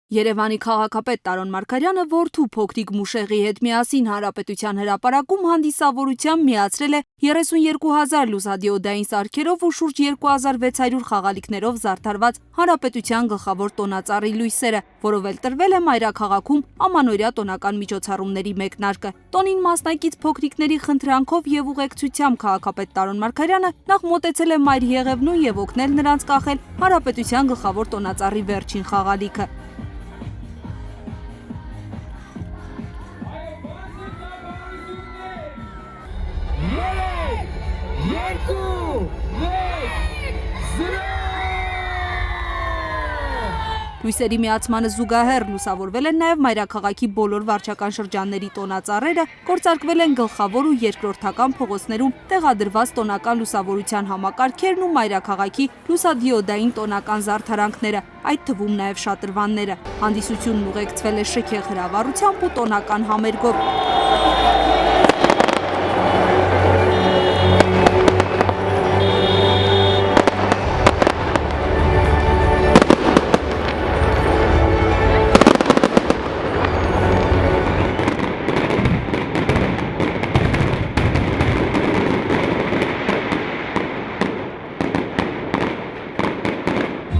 Երևանի քաղաքապետ Տարոն Մարգարյանը որդու փոքրիկ Մուշեղի հետ միասին Հանրապետության հրապարակում հանդիսավորությամբ միացրել է 32,000 լուսադիոդային սարքերով ու շուրջ 2600 խաղալիքներով զարդարված Հանրապետության գլխավոր տոնածառի լույսերը, որով էլ տրվել է մայրաքաղաքում ամանորյա տոնական միջոցառումների մեկնարկը։ Տոնին մասնակից փոքրիկների խնդրանքով եւ ուղեկցությամբ քաղաքապետ Տարոն Մարգարյանը նախ մոտեցել է մայր Եղևնուն եւ օգնել նրանց կախել Հանրապետության գլխավոր տոնածառի վերջին խաղալիքը։ Լույսերի միացմանը զուգահեռ լուսավորվել են նաև մայրաքաղաքի բոլոր վարչական շրջանների տոնածառերը, գործարկվել են գլխավոր ու երկրորդական փողոցներում տեղադրված տոնական լուսավորության համակարգերն ու մայրաքաղաքի լուսադիոդային տոնական զարդարանքները, այդ թվում նաև շատրվանները։ Հանդիսությունն ուղեկցվել է շքեղ հրավառությամբ ու տոնական համերգով։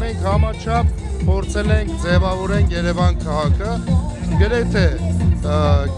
Մենք համաչափ փորձել ենք ձևավորենք Երևան քաղաքը, գրեթե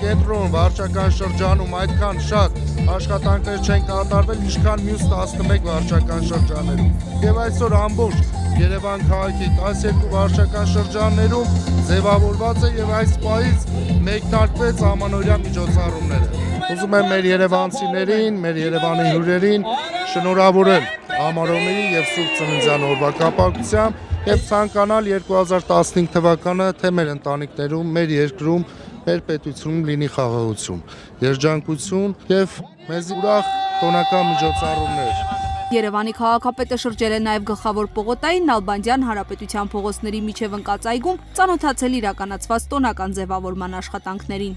կենտրոն վարչական շրջանում այդքան շատ աշխատանքներ չեն կատարվել, ինչքան մյուս 11 վարչական շրջաններում։ Եվ այսօր ամբողջ Երևան քաղաքի 12 վարչական շրջաններում ձևավորված է եւ այս պահից մեկնարկվեց ամանորյա միջոցառումները։ Ուզում եմ մեր երևանցիներին, մեր Երևանի հյուրերին շնորհավորել Ամառոմեի եւ Սուրբ Ծննդյան օրվա կապակցությամբ եւ ցանկանալ 2015 թվականը թե մեր ընտանիքներում, մեր երկրում, մեր պետությունում լինի խաղաղություն, երջանկություն եւ մեզ ուրախ տոնական միջոցառումներ։ Երևանի քաղաքապետը շրջել է նաև գլխավոր պողոտային Նալբանդյան Հանրապետության փողոցների միջև ընկած այգում, ծանոթացել իրականացված տոնական ձևավորման աշխատանքներին։